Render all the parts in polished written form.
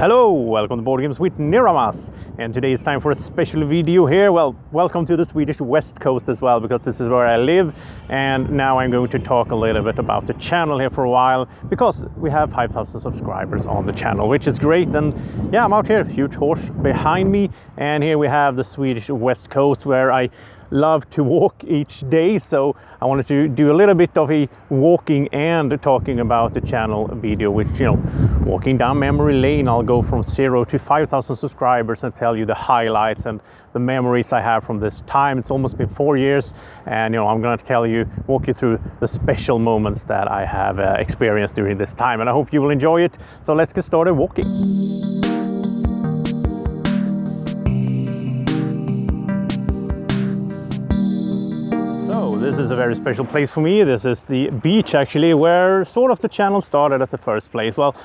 Hello, welcome to Board Games with Niramas, and today it's time for a special video here. Well, welcome to the Swedish West Coast as well, because this is where I live, and now I'm going to talk a little bit about the channel here for a while, because we have 5,000 subscribers on the channel, which is great. And yeah, I'm out here, huge horse behind me, and here we have the Swedish West Coast where I love to walk each day, so I wanted to do a little bit of a walking and talking about the channel video, which, you know, walking down memory lane. I'll go from 0 to 5,000 subscribers and tell you the highlights and the memories I have from this time. It's almost been 4 years, and I'm going to walk you through the special moments that I have experienced during this time, and I hope you will enjoy it. So let's get started walking. So this is a very special place for me. This is the beach, actually, where sort of the channel started at the first place. Well,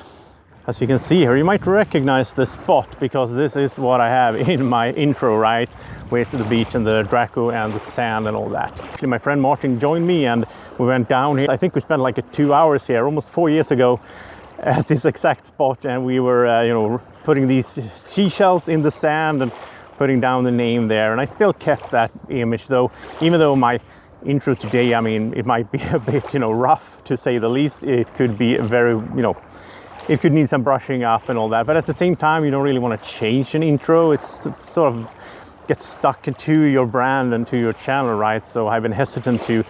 as you can see here, you might recognize the spot, because this is what I have in my intro, right? With the beach and the Draco and the sand and all that. Actually, my friend Martin joined me and we went down here. I think we spent like 2 hours here almost 4 years ago at this exact spot, and we were putting these seashells in the sand and putting down the name there. And I still kept that image, though, even though my intro today, I mean, it might be a bit rough, to say the least. It could be very it could need some brushing up and all that, but at the same time, you don't really want to change an intro. It's sort of gets stuck into your brand and to your channel, right? So I've been hesitant to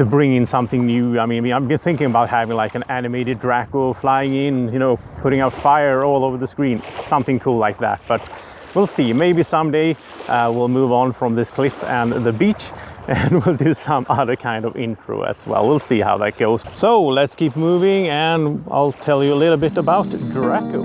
bring in something new. I mean, I've been thinking about having like an animated Draco flying in, putting out fire all over the screen, something cool like that. But we'll see. Maybe someday we'll move on from this cliff and the beach, and we'll do some other kind of intro as well. We'll see how that goes. So let's keep moving, and I'll tell you a little bit about Draco.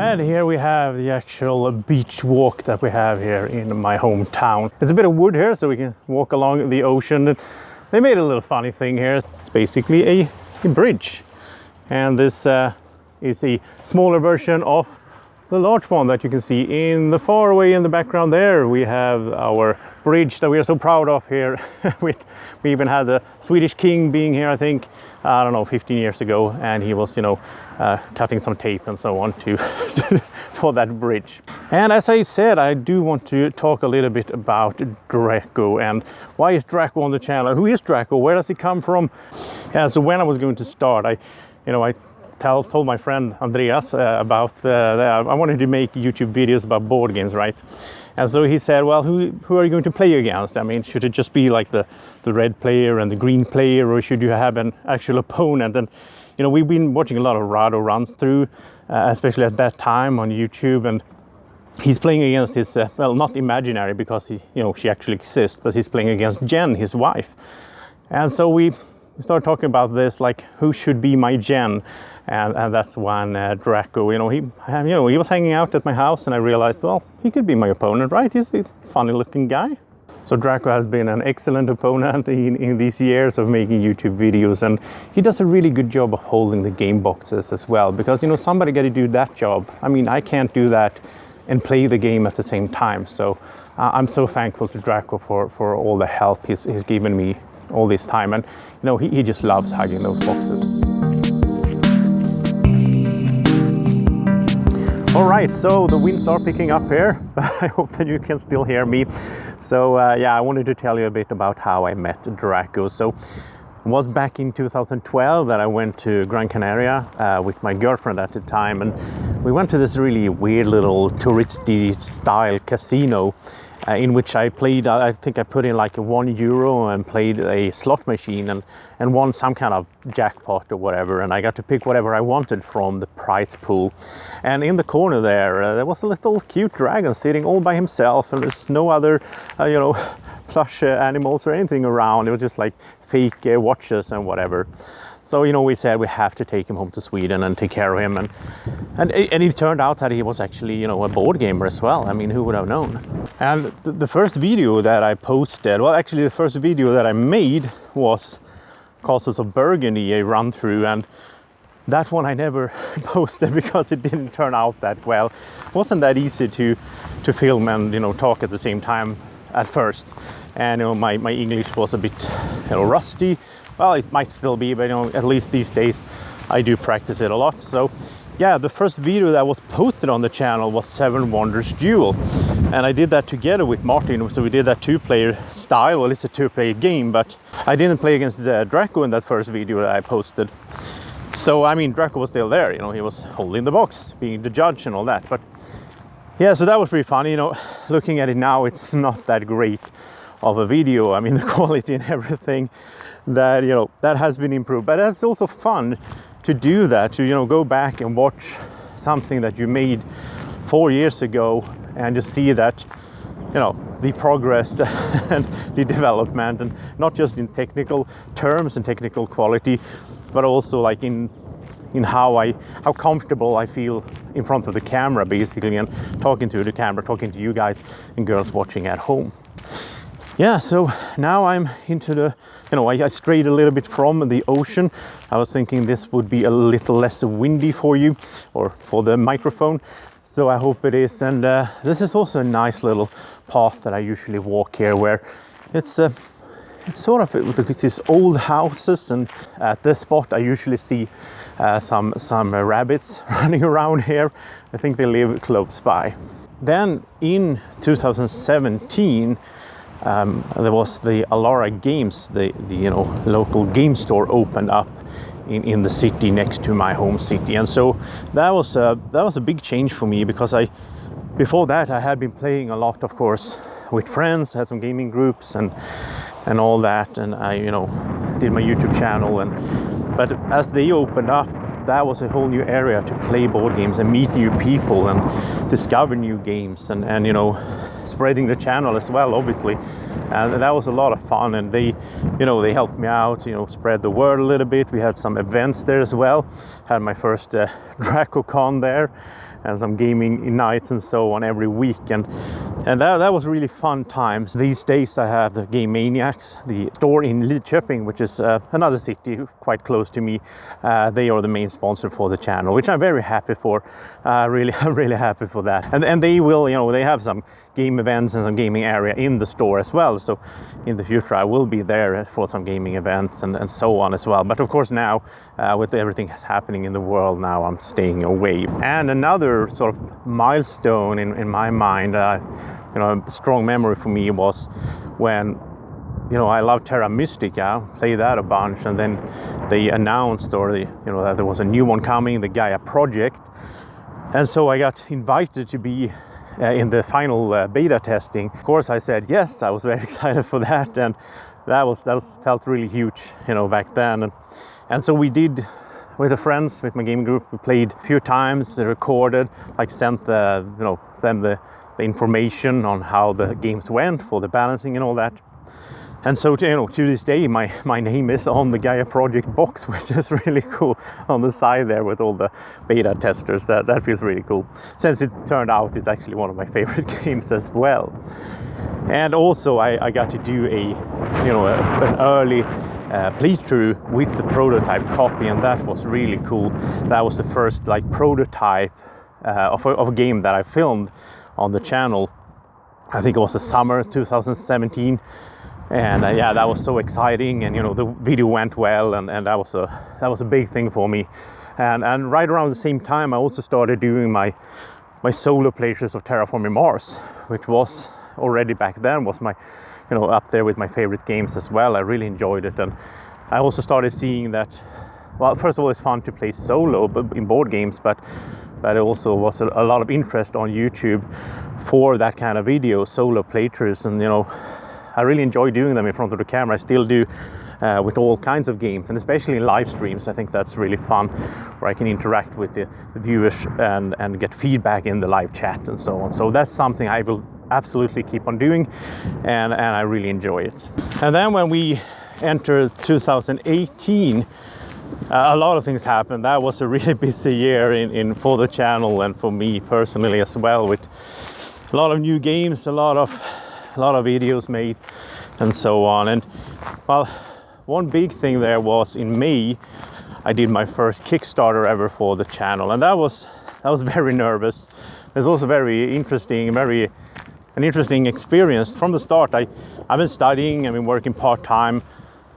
And here we have the actual beach walk that we have here in my hometown. There's a bit of wood here, so we can walk along the ocean. They made a little funny thing here. It's basically a bridge, and this is a smaller version of the large one that you can see in the far away in the background there. We have our bridge that we are so proud of here. We even had the Swedish king being here, I think, I don't know, 15 years ago, and he was cutting some tape and so on for that bridge. And as I said, I do want to talk a little bit about Draco, and why is Draco on the channel? Who is Draco? Where does he come from? And so when I was going to start, I told my friend Andreas about I wanted to make YouTube videos about board games, right? And so he said, well, who are you going to play against? I mean, should it just be like the red player and the green player, or should you have an actual opponent? And we've been watching a lot of Rado runs through, especially at that time on YouTube, and he's playing against his well, not imaginary, because she actually exists, but he's playing against Jen, his wife. And so we started talking about this, like, who should be my Jen? And that's when Draco, he was hanging out at my house, and I realized, well, he could be my opponent, right? He's a funny looking guy. So Draco has been an excellent opponent in these years of making YouTube videos, and he does a really good job of holding the game boxes as well, because somebody got to do that job. I mean, I can't do that and play the game at the same time. So I'm so thankful to Draco for all the help he's given me all this time, and he just loves hugging those boxes. All right, so the winds are picking up here. I hope that you can still hear me. So yeah, I wanted to tell you a bit about how I met Draco. So it was back in 2012 that I went to Gran Canaria with my girlfriend at the time, and we went to this really weird little touristy style casino in which I played, I think I put in like €1 and played a slot machine and won some kind of jackpot or whatever, and I got to pick whatever I wanted from the prize pool. And in the corner there was a little cute dragon sitting all by himself, and there's no other plush animals or anything around. It was just like fake watches and whatever. So we said we have to take him home to Sweden and take care of him, and it turned out that he was actually a board gamer as well. I mean, who would have known? And the first video that I posted, well, actually the first video that I made was Castles of Burgundy, a run through, and that one I never posted because it didn't turn out that well. It wasn't that easy to film and talk at the same time at first, and my English was a bit rusty. Well, it might still be, but at least these days I do practice it a lot. So yeah, the first video that was posted on the channel was Seven Wonders Duel, and I did that together with Martin. So we did that 2-player style. Well, it's a 2-player game, but I didn't play against Draco in that first video that I posted. So I mean, Draco was still there, he was holding the box, being the judge and all that. But yeah, so that was pretty funny. Looking at it now, it's not that great of a video. I mean, the quality and everything, that that has been improved, but it's also fun to do that, to go back and watch something that you made 4 years ago and just see that the progress and the development, and not just in technical terms and technical quality, but also like in how comfortable I feel in front of the camera, basically, and talking to the camera, talking to you guys and girls watching at home. Yeah, so now I'm into the, I strayed a little bit from the ocean. I was thinking this would be a little less windy for you, or for the microphone. So I hope it is. And this is also a nice little path that I usually walk here, where it's sort of it's these old houses, and at this spot I usually see some rabbits running around here. I think they live close by. Then in 2017, there was the Alara Games, the local game store opened up in the city next to my home city, and so that was a big change for me, because before that I had been playing a lot, of course, with friends, had some gaming groups and all that, and I did my YouTube channel, but as they opened up, that was a whole new area to play board games and meet new people and discover new games, and spreading the channel as well, obviously. And that was a lot of fun, and they helped me out, spread the word a little bit. We had some events there as well. Had my first DracoCon there, and some gaming nights and so on every week, and that was really fun times. These days I have the Game Maniacs, the store in Lidköping, which is another city quite close to me. They are the main sponsor for the channel, which I'm very happy for. I'm really happy for that. And they will, they have some game events and some gaming area in the store as well. So in the future I will be there for some gaming events and so on as well. But of course now, with everything that's happening in the world now, I'm staying away. And another sort of milestone in my mind, a strong memory for me, was when I love Terra Mystica, play that a bunch, and then they announced that there was a new one coming, the Gaia project, and so I got invited to be in the final beta testing. Of course I said yes. I was very excited for that, and that felt really huge back then, and so we did with the friends, with my gaming group. We played a few times, they recorded, sent them the information on how the games went for the balancing and all that. And so to this day my name is on the Gaia project box, which is really cool, on the side there with all the beta testers. That feels really cool, since it turned out it's actually one of my favorite games as well. And also I got to do an early playthrough with the prototype copy, and that was really cool. That was the first prototype of a game that I filmed on the channel. I think it was the summer 2017. And yeah, that was so exciting, and the video went well, and that was a big thing for me. And right around the same time, I also started doing my solo playthroughs of Terraforming Mars, which was already back then was my up there with my favorite games as well. I really enjoyed it, and I also started seeing that, well, first of all, it's fun to play solo in board games, but it also was a lot of interest on YouTube for that kind of video, solo playthroughs, and I really enjoy doing them in front of the camera. I still do with all kinds of games, and especially in live streams. I think that's really fun, where I can interact with the viewers and get feedback in the live chat and so on. So that's something I will absolutely keep on doing, and I really enjoy it. And then when we entered 2018, a lot of things happened. That was a really busy year for the channel and for me personally as well, with a lot of new games, a lot of videos made and so on. And well, one big thing there was in May I did my first Kickstarter ever for the channel, and that was very nervous. It was also very interesting, very an interesting experience. From the start, I've been studying, I've been working part-time,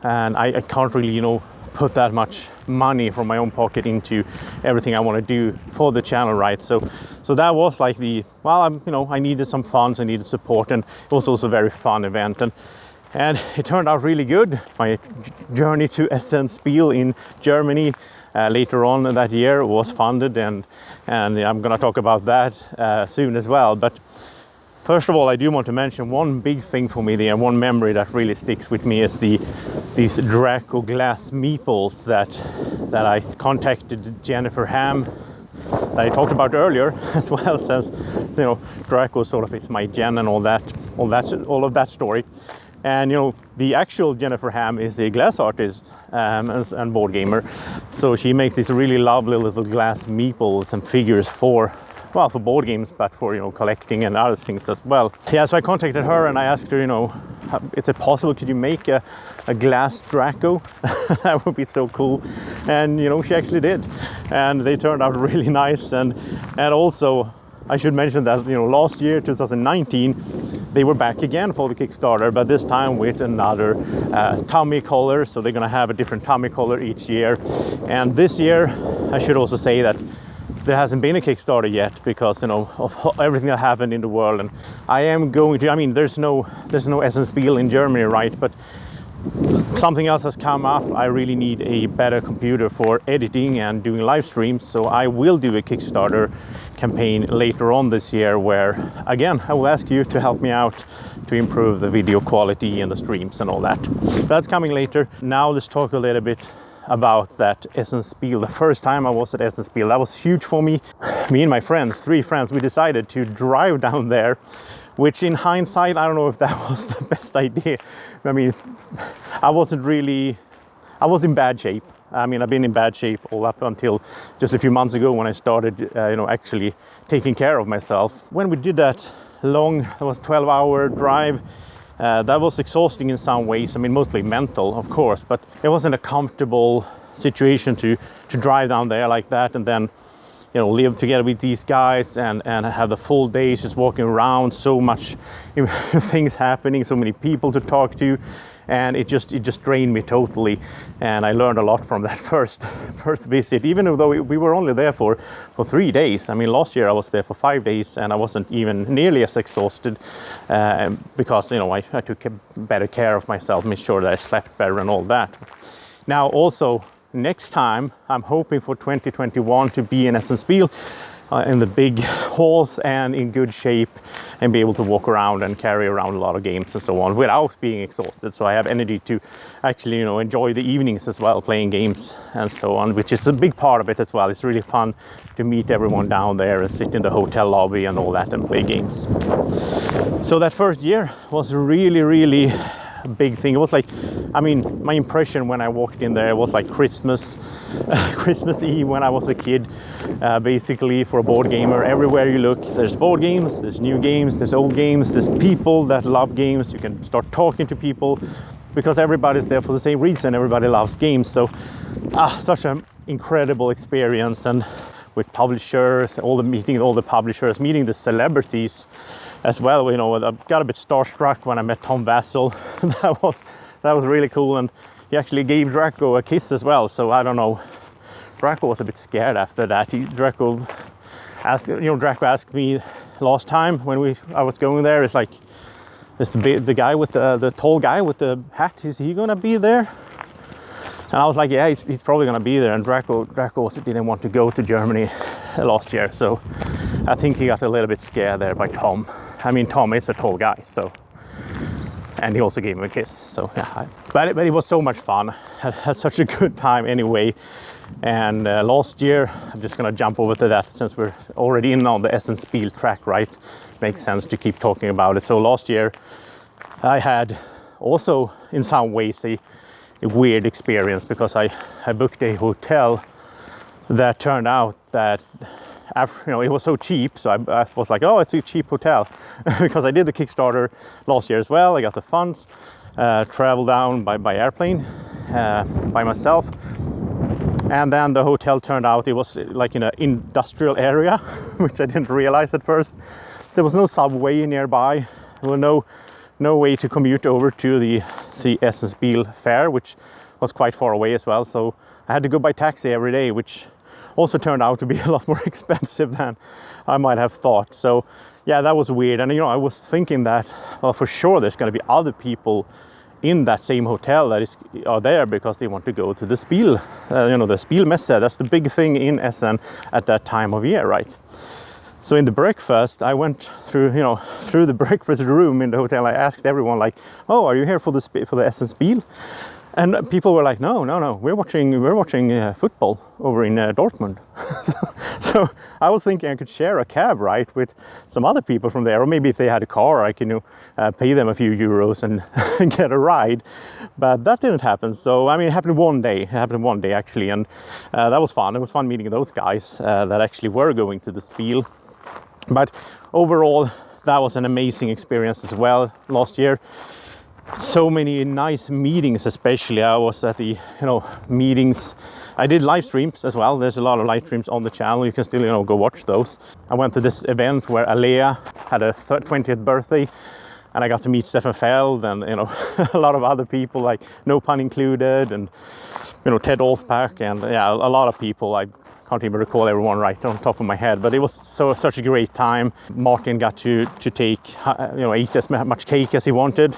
and I can't really, you know, put that much money from my own pocket into everything I want to do for the channel, right? So that was like I needed some funds, I needed support, and it was also a very fun event, and it turned out really good. My journey to Essenspiel in Germany later on that year was funded, and I'm gonna talk about that soon as well. But first of all, I do want to mention one big thing for me there, one memory that really sticks with me is these Draco glass meeples that I contacted Jennifer Ham, that I talked about earlier, as well, since, you know, Draco sort of is my gen and all of that story. And, you know, the actual Jennifer Ham is a glass artist and board gamer, so she makes these really lovely little glass meeples and figures for board games, but for, you know, collecting and other things as well. Yeah, so I contacted her and I asked her, you know, is it possible, could you make a glass Draco? That would be so cool. And, you know, she actually did, and they turned out really nice. And also I should mention that, you know, last year, 2019, they were back again for the Kickstarter, but this time with another tummy color. So they're gonna have a different tummy color each year. And this year, I should also say that there hasn't been a Kickstarter yet, because, you know, of everything that happened in the world. And I am going to, I mean, there's no Essenspiel in Germany, right? But something else has come up. I really need a better computer for editing and doing live streams, so I will do a Kickstarter campaign later on this year, where again I will ask you to help me out to improve the video quality and the streams and all that. That's coming later. Now let's talk a little bit about that Essenspiel. The first time I was at Essenspiel, that was huge for me. Me and my friends, 3 friends, we decided to drive down there, which in hindsight, I don't know if that was the best idea. I mean, I was in bad shape. I mean, I've been in bad shape all up until just a few months ago, when I started, you know, actually taking care of myself. When we did that long, it was 12-hour drive, that was exhausting in some ways. I mean, mostly mental, of course, but it wasn't a comfortable situation to drive down there like that, and then, you know, live together with these guys and have the full days just walking around, so much things happening, so many people to talk to, and it just drained me totally. And I learned a lot from that first visit, even though we were only there for 3 days. I mean, last year I was there for 5 days, and I wasn't even nearly as exhausted, because, you know, I took better care of myself, made sure that I slept better and all that. Now also, next time I'm hoping for 2021 to be in Essenspiel, in the big halls and in good shape, and be able to walk around and carry around a lot of games and so on without being exhausted, so I have energy to actually, you know, enjoy the evenings as well, playing games and so on, which is a big part of it as well. It's really fun to meet everyone down there and sit in the hotel lobby and all that and play games. So that first year was really a big thing. It was like, I mean, my impression when I walked in there was like Christmas Eve when I was a kid, basically, for a board gamer. Everywhere you look, there's board games, there's new games, there's old games, there's people that love games. You can start talking to people because everybody's there for the same reason. Everybody loves games. So such an incredible experience. And with publishers, all the publishers, meeting the celebrities as well. You know, I got a bit starstruck when I met Tom Vassell. that was really cool, and he actually gave Draco a kiss as well. So I don't know, Draco was a bit scared after that. Draco asked me last time when I was going there, it's like, is the guy with the tall guy with the hat, is he gonna be there? And I was like, yeah, he's probably gonna be there. And Draco also didn't want to go to Germany last year, so I think he got a little bit scared there by Tom. I mean, Tom is a tall guy, so, and he also gave him a kiss. So yeah, but it was so much fun. I had such a good time anyway. And last year, I'm just gonna jump over to that since we're already in on the Essenspiel track, right? Makes sense to keep talking about it. So last year, I had also in some ways a weird experience, because I booked a hotel that turned out that, you know, it was so cheap. So I was like, oh, it's a cheap hotel because I did the Kickstarter last year as well. I got the funds, traveled down by airplane by myself, and then the hotel turned out it was like in an industrial area, which I didn't realize at first. There was no subway nearby. There was no way to commute over to the Essensbil fair, which was quite far away as well. So I had to go by taxi every day, which also turned out to be a lot more expensive than I might have thought. So yeah, that was weird. And I was thinking that, well, for sure there's going to be other people in that same hotel that are there because they want to go to the Spiel, the Spielmesse. That's the big thing in Essen at that time of year, right? So in the breakfast, I went through the breakfast room in the hotel. I asked everyone, like, "Oh, are you here for the Essen Spiel?" And people were like, no, we're watching football over in Dortmund. so I was thinking I could share a cab, right, with some other people from there, or maybe if they had a car, I can pay them a few euros and get a ride. But that didn't happen. So I mean, it happened one day. It happened one day actually, and that was fun. It was fun meeting those guys that actually were going to the Spiel. But overall, that was an amazing experience as well last year. So many nice meetings, especially. I was at the meetings. I did live streams as well. There's a lot of live streams on the channel. You can still go watch those. I went to this event where Alea had a 20th birthday, and I got to meet Stefan Feld and a lot of other people, like no pun included, and Ted Olfpack, and yeah, a lot of people. I can't even recall everyone right on top of my head, but it was such a great time. Martin got to take eat as much cake as he wanted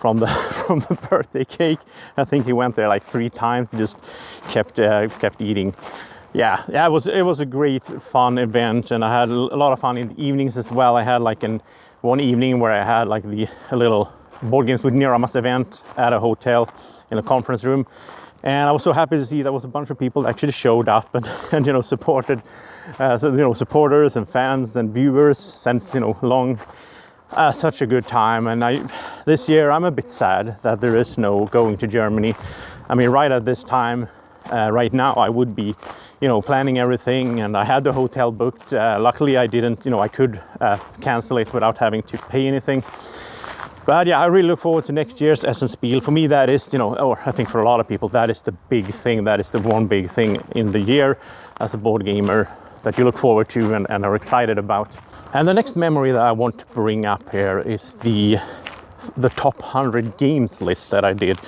from the birthday cake. I think he went there like 3 times. He just kept eating. Yeah, it was a great fun event, and I had a lot of fun in the evenings as well. I had like one evening where I had like a little board games with Niramas event at a hotel in a conference room. And I was so happy to see there was a bunch of people that actually showed up and supported, supporters and fans and viewers since long. Such a good time. And this year I'm a bit sad that there is no going to Germany. I mean, right at this time, right now, I would be, planning everything, and I had the hotel booked. Luckily, I didn't. I could cancel it without having to pay anything. But yeah, I really look forward to next year's Essen Spiel. For me, that is, or I think for a lot of people, that is the big thing. That is the one big thing in the year as a board gamer that you look forward to and are excited about. And the next memory that I want to bring up here is the top 100 games list that I did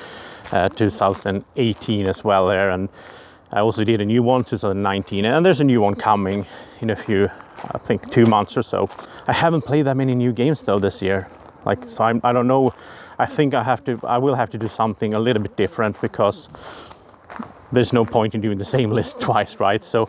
2018 as well there, and I also did a new one 2019, and there's a new one coming in a few, I think 2 months or so. I haven't played that many new games though this year. So I don't know. I think I will have to do something a little bit different, because there's no point in doing the same list twice, right? So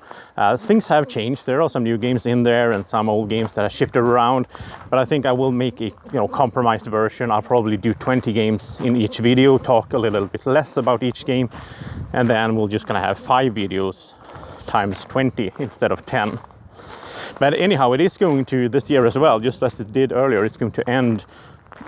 things have changed. There are some new games in there and some old games that I shifted around, but I think I will make a compromised version. I'll probably do 20 games in each video, talk a little bit less about each game, and then we're just gonna have 5 videos times 20 instead of 10. But anyhow, it is going to, this year as well, just as it did earlier, it's going to end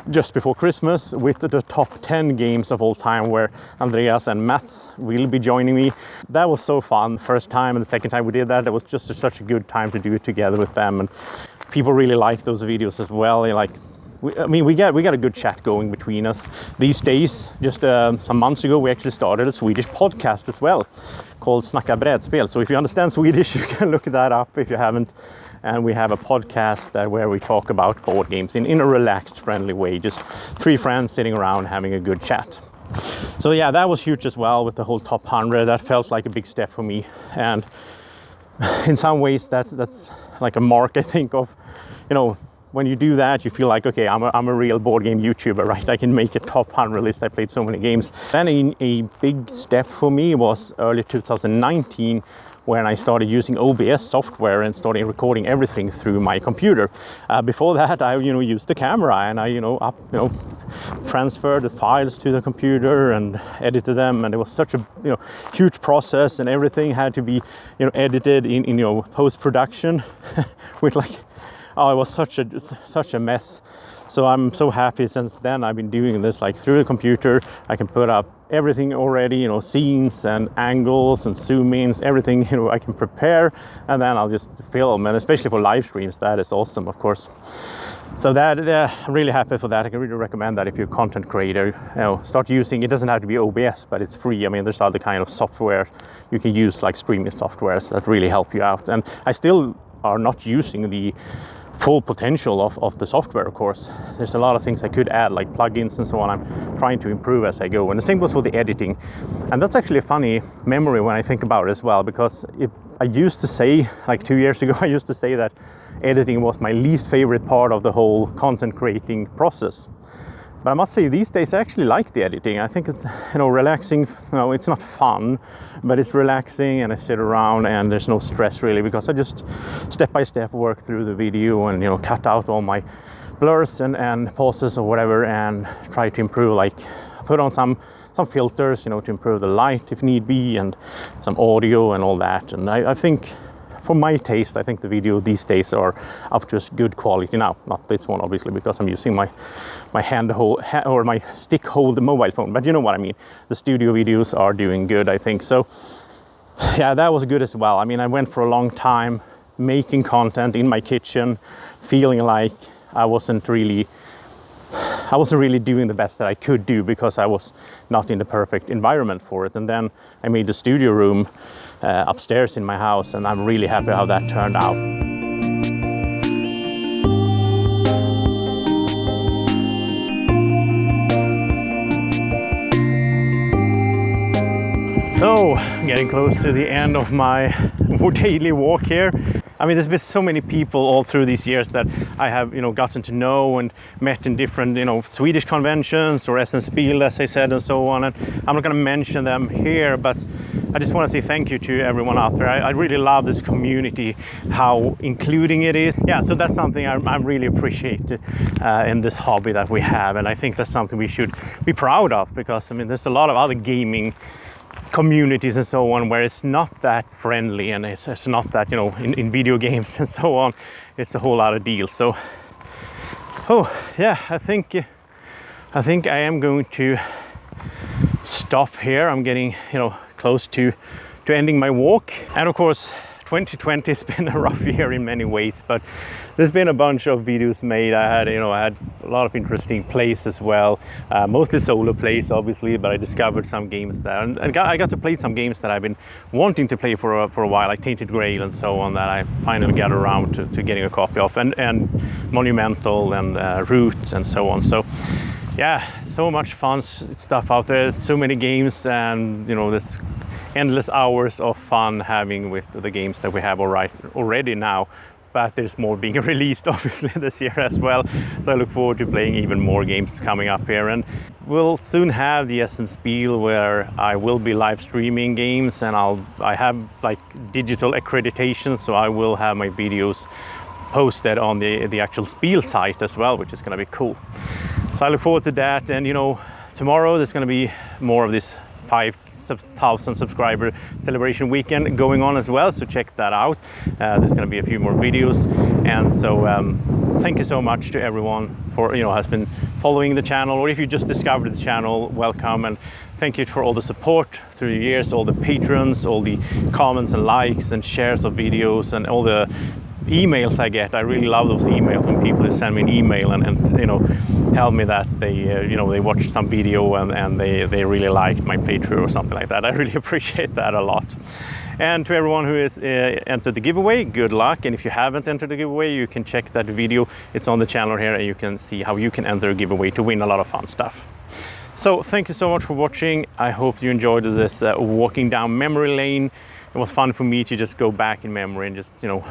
just before Christmas with the top 10 games of all time, where Andreas and Mats will be joining me. That was so fun. First time and the second time we did that, it was just such a good time to do it together with them, and people really like those videos as well. We got a good chat going between us these days. Just some months ago, we actually started a Swedish podcast as well called Snacka Brädspel. So if you understand Swedish, you can look that up if you haven't. And we have a podcast where we talk about board games in a relaxed, friendly way. Just 3 friends sitting around having a good chat. So yeah, that was huge as well with the whole top 100. That felt like a big step for me. And in some ways, that's like a mark, I think, of, when you do that, you feel like, okay, I'm a real board game YouTuber, right? I can make a top 100 list. I played so many games. Then a big step for me was early 2019, when I started using OBS software and started recording everything through my computer. Before that, I used the camera, and I transferred the files to the computer and edited them, and it was such a huge process, and everything had to be edited in post-production with it was such a mess. So I'm so happy since then I've been doing this through the computer. I can put up everything already, scenes and angles and zoom ins, everything I can prepare, and then I'll just film. And especially for live streams, that is awesome, of course. So that I'm really happy for that. I can really recommend that if you're a content creator. Start using. It doesn't have to be OBS, but it's free. I mean, there's other kind of software you can use, like streaming softwares that really help you out. And I still are not using the full potential of the software. Of course, there's a lot of things I could add, like plugins and so on. I'm trying to improve as I go, and the same goes for the editing. And that's actually a funny memory when I think about it as well, because I used to say, like 2 years ago, I used to say that editing was my least favorite part of the whole content creating process. But I must say, these days I actually like the editing. I think it's, you know, relaxing. No, it's not fun, but it's relaxing, and I sit around and there's no stress really, because I just step by step work through the video and, you know, cut out all my blurs and pauses or whatever, and try to improve, like put on some filters, you know, to improve the light if need be, and some audio and all that. And I think, for my taste, I think the video these days are up to good quality now. Not this one, obviously, because I'm using my or my stick hold mobile phone, but you know what I mean. The studio videos are doing good, I think. So yeah, that was good as well. I mean, I went for a long time making content in my kitchen, feeling like I wasn't really doing the best that I could do, because I was not in the perfect environment for it. And then I made the studio room upstairs in my house, and I'm really happy how that turned out. So, getting close to the end of my daily walk here. I mean, there's been so many people all through these years that I have, you know, gotten to know and met in different, you know, Swedish conventions or Spiel, as I said, and so on. And I'm not going to mention them here, but I just want to say thank you to everyone out there. I really love this community, how including it is. Yeah, so that's something I really appreciate in this hobby that we have. And I think that's something we should be proud of, because, I mean, there's a lot of other gaming communities and so on where it's not that friendly, and it's not that, you know, in video games and so on, it's a whole lot of deal. So oh yeah, I think I am going to stop here. I'm getting, you know, close to ending my walk. And of course, 2020 has been a rough year in many ways, but there's been a bunch of videos made. I had a lot of interesting plays as well, mostly solo plays, obviously, but I discovered some games there, and I got to play some games that I've been wanting to play for a while, like Tainted Grail and so on, that I finally got around to getting a copy of, and Monumental and Roots and so on. So yeah, so much fun stuff out there, so many games, and, you know, this endless hours of fun having with the games that we have already now, but there's more being released obviously this year as well. So I look forward to playing even more games coming up here, and we'll soon have the Spiel where I will be live streaming games, and I have like digital accreditation, so I will have my videos posted on the actual Spiel site as well, which is going to be cool. So I look forward to that. And, you know, tomorrow there's going to be more of this 5,000 subscriber celebration weekend going on as well, so check that out. There's going to be a few more videos, and so thank you so much to everyone for, you know, has been following the channel, or if you just discovered the channel, welcome, and thank you for all the support through the years, all the patrons, all the comments and likes and shares of videos, and all the emails I get. I really love those emails when people send me an email and you know, tell me that they you know, they watched some video and they really liked my playthrough or something like that. I really appreciate that a lot. And to everyone who has entered the giveaway, good luck. And if you haven't entered the giveaway, you can check that video. It's on the channel here, and you can see how you can enter a giveaway to win a lot of fun stuff. So thank you so much for watching. I hope you enjoyed this walking down memory lane. It was fun for me to just go back in memory and just, you know,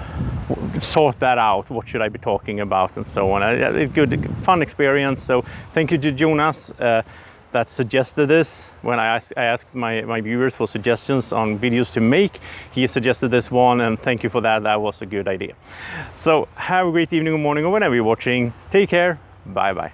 sort that out. What should I be talking about and so on. It's good, fun experience. So thank you to Jonas that suggested this. When I asked my viewers for suggestions on videos to make, he suggested this one, and thank you for that. That was a good idea. So have a great evening or morning, or whenever you're watching. Take care. Bye bye.